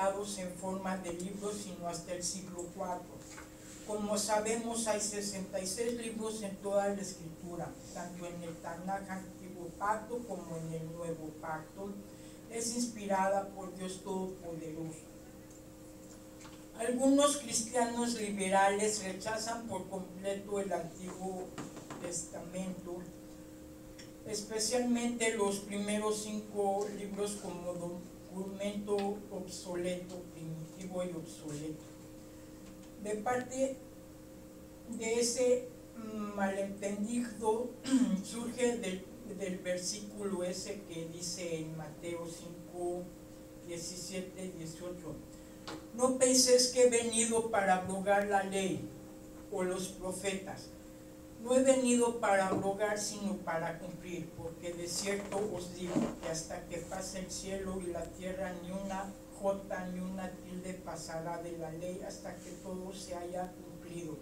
compilados en forma de libros sino hasta el siglo IV. Como sabemos, hay 66 libros en toda la Escritura, tanto en el Tanaj Antiguo Pacto como en el Nuevo Pacto. Es inspirada por Dios Todopoderoso. Algunos cristianos liberales rechazan por completo el Antiguo Testamento, especialmente los primeros 5 libros como documento obsoleto, primitivo y obsoleto. De parte de ese malentendido surge del versículo ese que dice en Mateo 5, 17 y 18: no penséis que he venido para abrogar la ley o los profetas. No he venido para abrogar, sino para cumplir, porque de cierto os digo que hasta que pase el cielo y la tierra, ni una jota ni una tilde pasará de la ley hasta que todo se haya cumplido.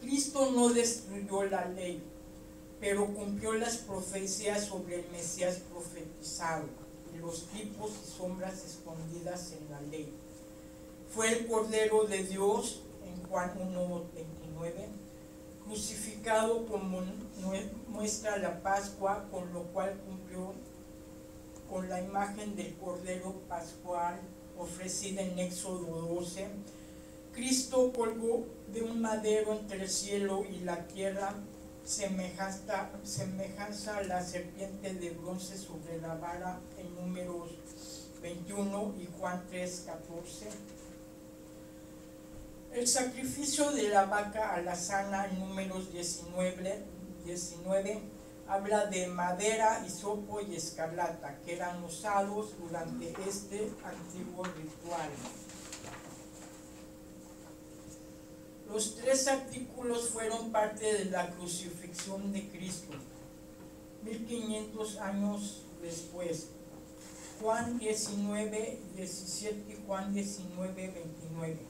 Cristo no destruyó la ley, pero cumplió las profecías sobre el Mesías profetizado y los tipos y sombras escondidas en la ley. Fue el Cordero de Dios, en Juan 1:29, crucificado como muestra la Pascua, con lo cual cumplió con la imagen del Cordero Pascual ofrecida en Éxodo 12. Cristo colgó de un madero entre el cielo y la tierra, semejanza a la serpiente de bronce sobre la vara, en Números 21 y Juan 3:14. El sacrificio de la vaca alazana en Números 19 habla de madera, hisopo y escarlata, que eran usados durante este antiguo ritual. Los 3 artículos fueron parte de la crucifixión de Cristo, 1500 años después. Juan 19:17 y Juan 19:29.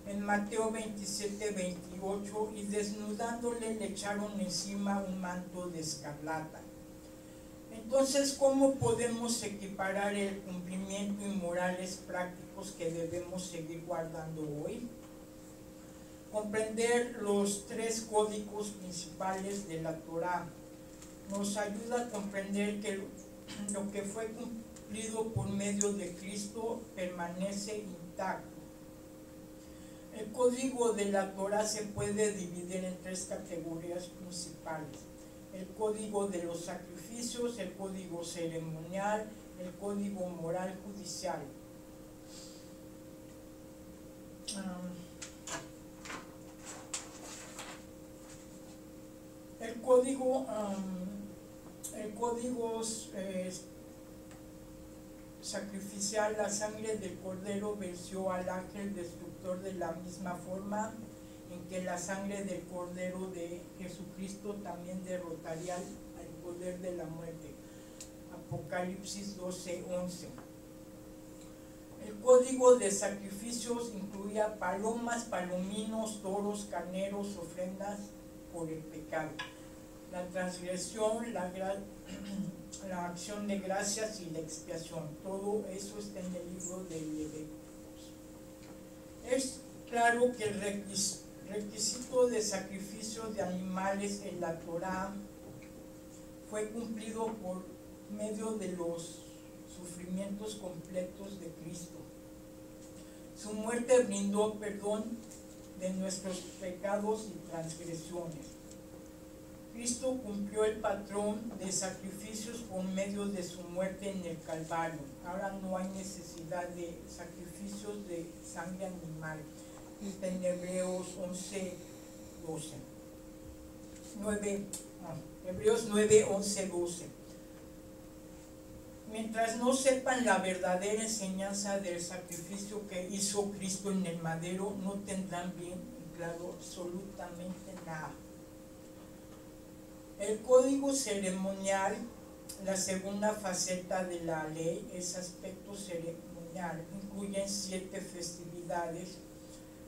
En Mateo 27:28, y desnudándole le echaron encima un manto de escarlata. Entonces, ¿cómo podemos equiparar el cumplimiento y morales prácticos que debemos seguir guardando hoy? Comprender los 3 códigos principales de la Torá nos ayuda a comprender que lo que fue cumplido por medio de Cristo permanece intacto. El código de la Torá se puede dividir en 3 categorías principales: el código de los sacrificios, el código ceremonial, el código moral judicial. El código sacrificial, la sangre del cordero venció al ángel destructor de la misma forma en que la sangre del cordero de Jesucristo también derrotaría al poder de la muerte. Apocalipsis 12:11. El código de sacrificios incluía palomas, palominos, toros, carneros, ofrendas por el pecado, la transgresión, la acción de gracias y la expiación. Todo eso está en el libro de Levíticos. Es claro que el requisito de sacrificio de animales en la Torá fue cumplido por medio de los sufrimientos completos de Cristo. Su muerte brindó perdón de nuestros pecados y transgresiones. Cristo cumplió el patrón de sacrificios por medio de su muerte en el Calvario. Ahora no hay necesidad de sacrificios de sangre animal. En Hebreos 11:12. Hebreos 9:11-12. Mientras no sepan la verdadera enseñanza del sacrificio que hizo Cristo en el madero, no tendrán bien claro absolutamente nada. El código ceremonial, la segunda faceta de la ley, es aspecto ceremonial. Incluyen 7 festividades,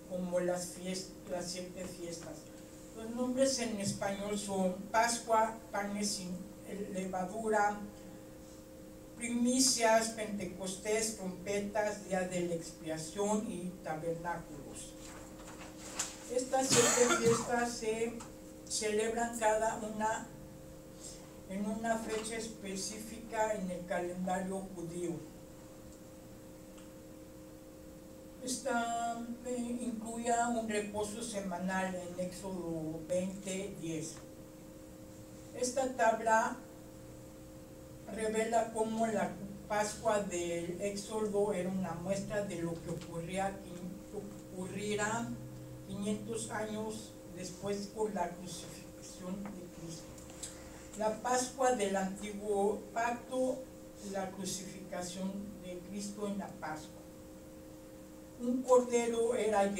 como las 7 fiestas. Los nombres en español son Pascua, panes sin levadura, primicias, Pentecostés, trompetas, día de la expiación y tabernáculos. Estas 7 fiestas se celebran cada una en una fecha específica en el calendario judío. Esta incluía un reposo semanal en Éxodo 20:10. Esta tabla revela cómo la Pascua del Éxodo era una muestra de lo que ocurrirá 500 años después con la crucifixión de Cristo. La Pascua del Antiguo Pacto, la crucificación de Cristo en la Pascua. Un cordero era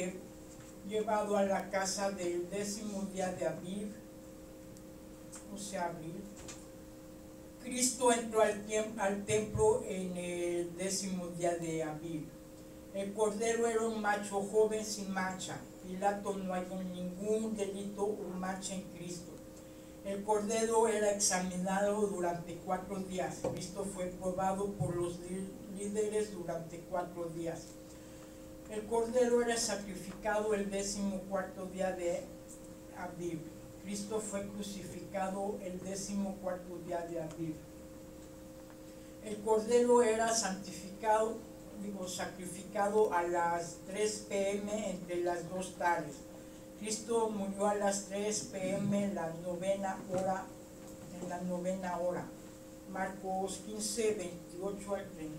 llevado a la casa del 10º día de Aviv, o sea, abril. Cristo entró al templo en el 10º día de Aviv. El cordero era un macho joven sin mancha. Pilato no halló ningún delito o mancha en Cristo. El cordero era examinado durante 4 días. Cristo fue probado por los líderes durante 4 días. El cordero era sacrificado el 14º día de Aviv. Cristo fue crucificado el 14º día de Aviv. El cordero era sacrificado a las 3 p.m. entre las 2 tardes. Cristo murió a las 3 p.m. en la novena hora. Marcos 15, 28 al 30,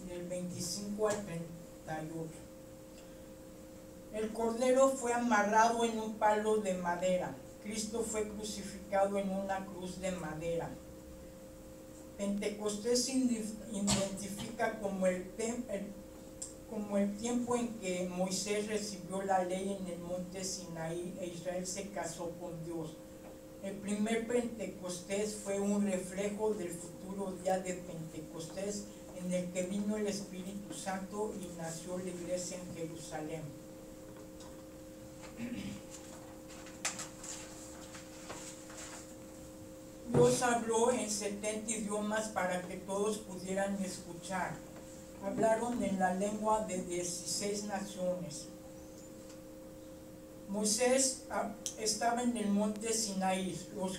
del 25 al 38. El cordero fue amarrado en un palo de madera. Cristo fue crucificado en una cruz de madera. Pentecostés se identifica como el tiempo en que Moisés recibió la ley en el monte Sinaí e Israel se casó con Dios. El primer Pentecostés fue un reflejo del futuro día de Pentecostés en el que vino el Espíritu Santo y nació la iglesia en Jerusalén. Dios habló en 70 idiomas para que todos pudieran escuchar. Hablaron en la lengua de 16 naciones. Moisés estaba en el monte Sinaí, los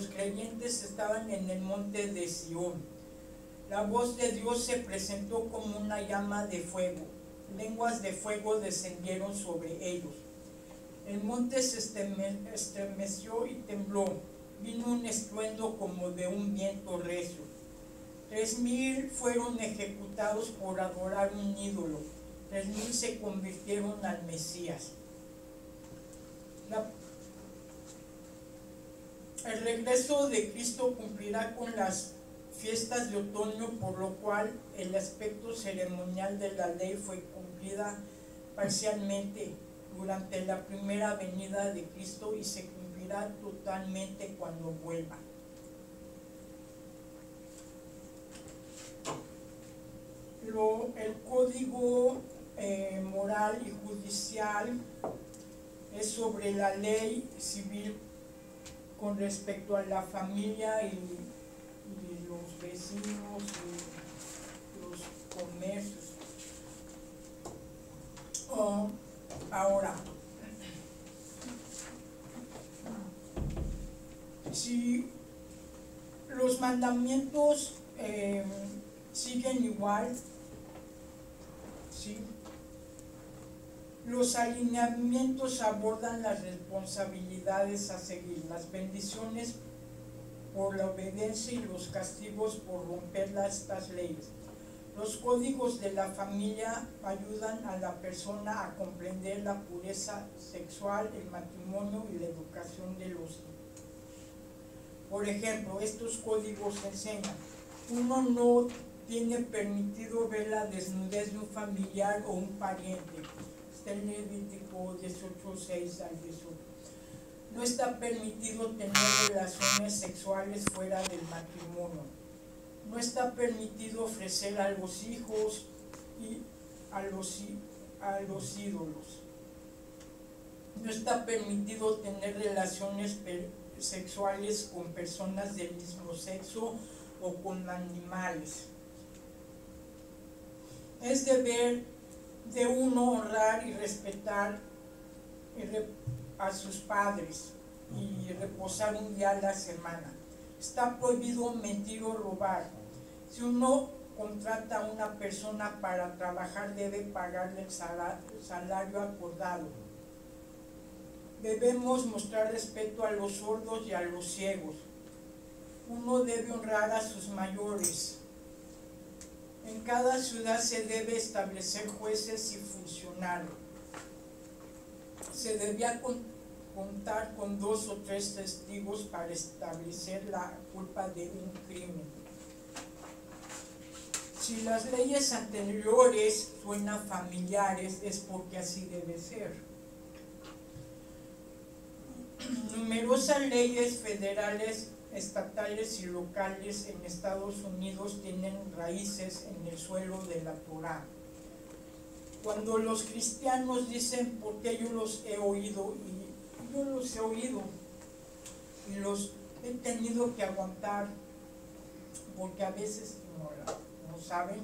creyentes estaban en el monte de Sión. La voz de Dios se presentó como una llama de fuego. Lenguas de fuego descendieron sobre ellos. El monte se estremeció y tembló. Vino un estruendo como de un viento recio. 3,000 fueron ejecutados por adorar un ídolo. 3,000 se convirtieron al Mesías. El regreso de Cristo cumplirá con las fiestas de otoño, por lo cual el aspecto ceremonial de la ley fue cumplida parcialmente durante la primera venida de Cristo y se cumplirá totalmente cuando vuelva. El código moral y judicial es sobre la ley civil con respecto a la familia y los vecinos y los comercios. Ahora, si los mandamientos siguen igual, ¿sí? Los alineamientos abordan las responsabilidades a seguir, las bendiciones por la obediencia y los castigos por romper estas leyes. Los códigos de la familia ayudan a la persona a comprender la pureza sexual, el matrimonio y la educación de los hijos. Por ejemplo, estos códigos enseñan: uno no tiene permitido ver la desnudez de un familiar o un pariente. Está en Levítico 18:6 al 18. No está permitido tener relaciones sexuales fuera del matrimonio. No está permitido ofrecer a los hijos y a los ídolos. No está permitido tener relaciones sexuales con personas del mismo sexo o con animales. Es deber de uno honrar y respetar a sus padres y reposar un día a la semana. Está prohibido mentir o robar. Si uno contrata a una persona para trabajar, debe pagarle el salario acordado. Debemos mostrar respeto a los sordos y a los ciegos. Uno debe honrar a sus mayores. En cada ciudad se debe establecer jueces y funcionarios. Se debía contar con 2 o 3 testigos para establecer la culpa de un crimen. Si las leyes anteriores suenan familiares, es porque así debe ser. Numerosas leyes federales, estatales y locales en Estados Unidos tienen raíces en el suelo de la Torá. Cuando los cristianos dicen, porque yo los he oído, y yo los he oído y los he tenido que aguantar, porque a veces no saben,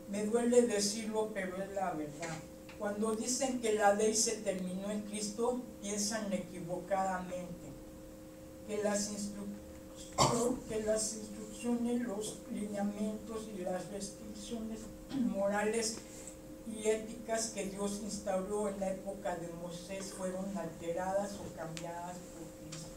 me duele decirlo, pero es la verdad. Cuando dicen que la ley se terminó en Cristo, piensan equivocadamente. Que las instrucciones, los lineamientos y las restricciones morales y éticas que Dios instauró en la época de Moisés fueron alteradas o cambiadas por Cristo.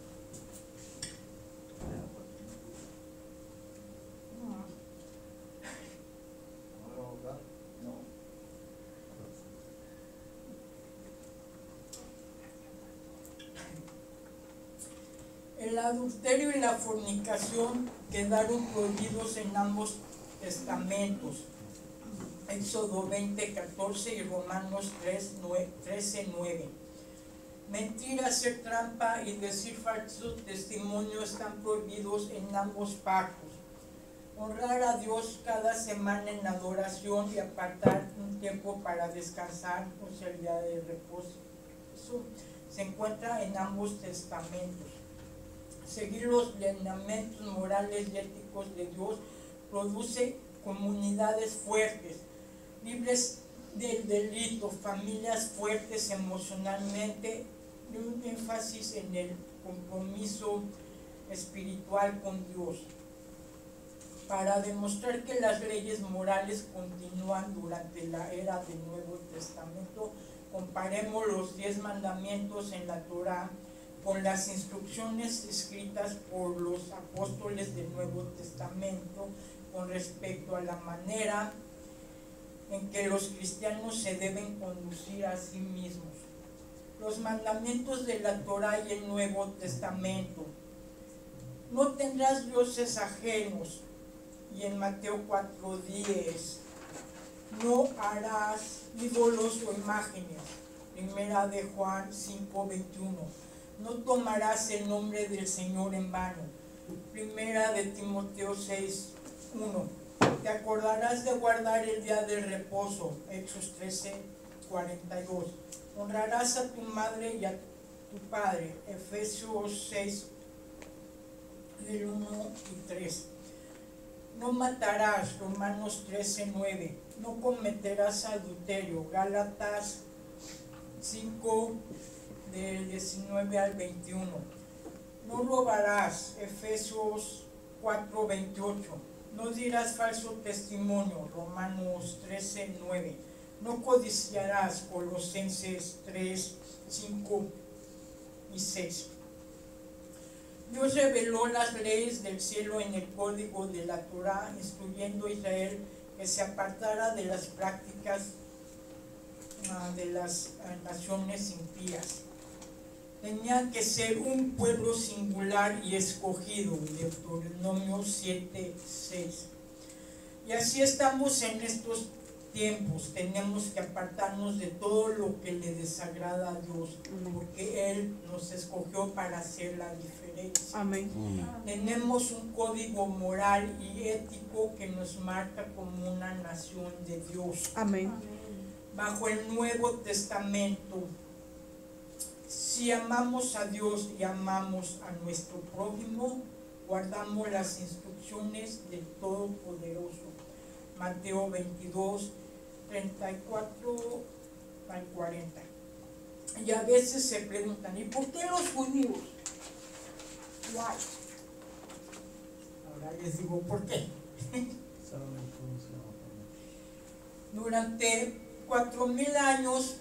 El adulterio y la fornicación quedaron prohibidos en ambos testamentos. Éxodo 20:14 y Romanos 13:9. Mentir, hacer trampa y decir falso testimonio están prohibidos en ambos pactos. Honrar a Dios cada semana en adoración y apartar un tiempo para descansar, o sea, el día de reposo, eso se encuentra en ambos testamentos. Seguir los lineamientos morales y éticos de Dios produce comunidades fuertes, libres del delito, familias fuertes emocionalmente, y un énfasis en el compromiso espiritual con Dios. Para demostrar que las leyes morales continúan durante la era del Nuevo Testamento, comparemos los 10 mandamientos en la Torá con las instrucciones escritas por los apóstoles del Nuevo Testamento con respecto a la manera en que los cristianos se deben conducir a sí mismos. Los mandamientos de la Torá y el Nuevo Testamento. No tendrás dioses ajenos. Y en Mateo 4:10, no harás ídolos o imágenes. Primera de Juan 5:21, no tomarás el nombre del Señor en vano. Primera de Timoteo 6:1, te acordarás de guardar el día del reposo. Hechos 13:42, honrarás a tu madre y a tu padre. Efesios 6, del 1 y 3. No matarás, Romanos 13:9. No cometerás adulterio, Gálatas 5, del 19 al 21. No robarás, Efesios 4:28. No dirás falso testimonio, Romanos 13:9. No codiciarás, Colosenses 3:5 y 6. Dios reveló las leyes del cielo en el código de la Torá, instruyendo a Israel que se apartara de las prácticas de las naciones impías. Tenían que ser un pueblo singular y escogido, Deuteronomio 7:6. Y así estamos en estos tiempos. Tenemos que apartarnos de todo lo que le desagrada a Dios, porque Él nos escogió para hacer la diferencia. Amén. Tenemos un código moral y ético que nos marca como una nación de Dios. Amén. Bajo el Nuevo Testamento, si amamos a Dios y amamos a nuestro prójimo, guardamos las instrucciones del Todopoderoso. Mateo 22, 34 al 40. Y a veces se preguntan, ¿y por qué los judíos? Why? Ahora les digo por qué. Durante 4000 años,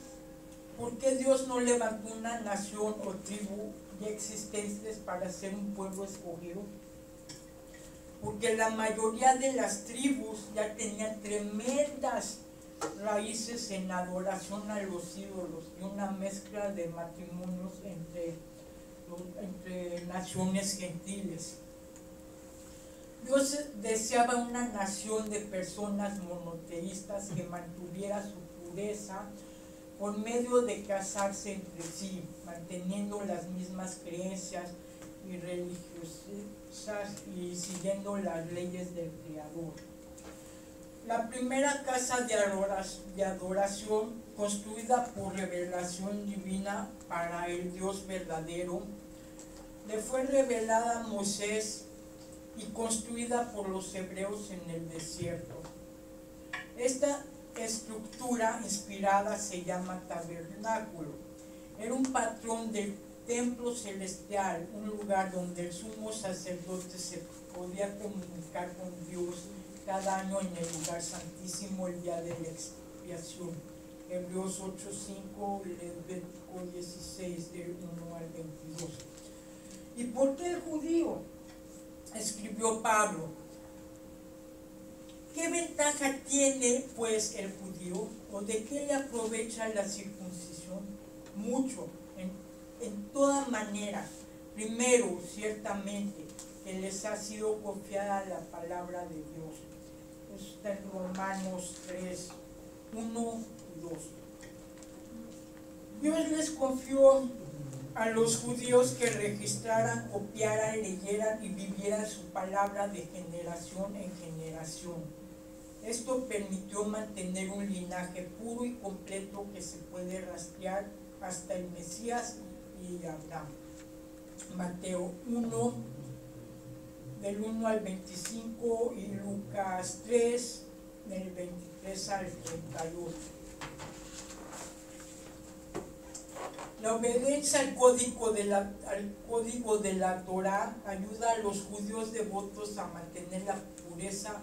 ¿por qué Dios no levantó una nación o tribu ya existentes para ser un pueblo escogido? Porque la mayoría de las tribus ya tenían tremendas raíces en adoración a los ídolos y una mezcla de matrimonios entre naciones gentiles. Dios deseaba una nación de personas monoteístas que mantuviera su pureza por medio de casarse entre sí, manteniendo las mismas creencias y religiosas y siguiendo las leyes del Creador. La primera casa de adoración, construida por revelación divina para el Dios verdadero, le fue revelada a Moisés y construida por los hebreos en el desierto. Esta estructura inspirada se llama tabernáculo. Era un patrón del templo celestial, un lugar donde el sumo sacerdote se podía comunicar con Dios cada año en el lugar santísimo el día de la expiación. Hebreos 8:5 y Levítico 16 del 1 al 22. ¿Y por qué el judío? Escribió Pablo. ¿Qué ventaja tiene pues el judío? ¿O de qué le aprovecha la circuncisión? Mucho, en toda manera. Primero, ciertamente, que les ha sido confiada la palabra de Dios. Eso está en Romanos 3, 1 y 2. Dios les confió a los judíos que registraran, copiaran, leyeran y vivieran su palabra de generación en generación. Esto permitió mantener un linaje puro y completo que se puede rastrear hasta el Mesías y Abraham. Mateo 1, del 1 al 25 y Lucas 3, del 23 al 38. La obediencia al código de la Torá ayuda a los judíos devotos a mantener la pureza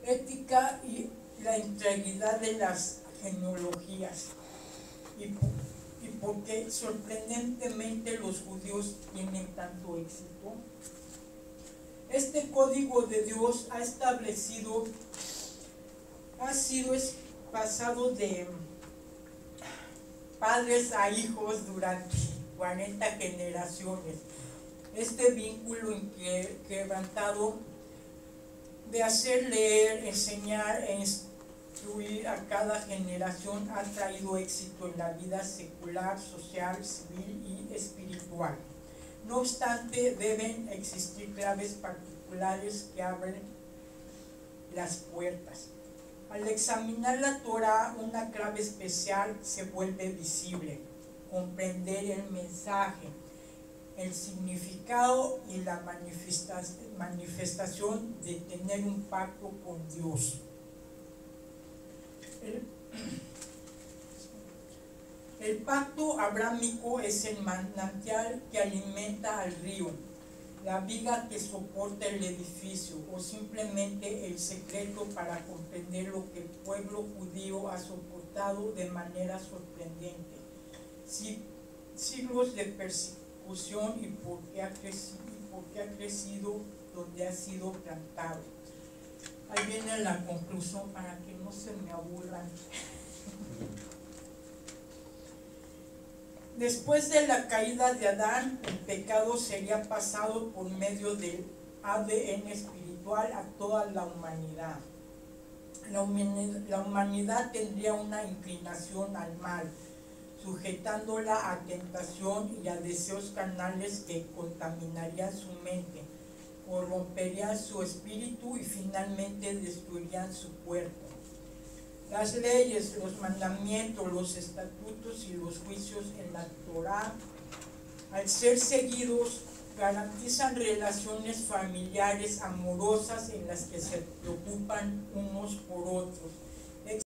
ética y la integridad de las genealogías. Y porque sorprendentemente los judíos tienen tanto éxito. Este código de Dios ha sido pasado de padres a hijos durante 40 generaciones. Este vínculo inquebrantado de hacer leer, enseñar e instruir a cada generación ha traído éxito en la vida secular, social, civil y espiritual. No obstante, deben existir claves particulares que abren las puertas. Al examinar la Torá, una clave especial se vuelve visible: comprender el mensaje, el significado y la manifestación de tener un pacto con Dios. El pacto abrámico es el manantial que alimenta al río, la viga que soporta el edificio, o simplemente el secreto para comprender lo que el pueblo judío ha soportado de manera sorprendente. Siglos de persecución y por qué ha crecido donde ha sido plantado. Ahí viene la conclusión para que no se me aburran. Después de la caída de Adán, el pecado sería pasado por medio del ADN espiritual a toda la humanidad. La humanidad tendría una inclinación al mal, sujetándola a tentación y a deseos carnales que contaminarían su mente, corromperían su espíritu y finalmente destruirían su cuerpo. Las leyes, los mandamientos, los estatutos y los juicios en la Torá, al ser seguidos garantizan relaciones familiares amorosas en las que se preocupan unos por otros.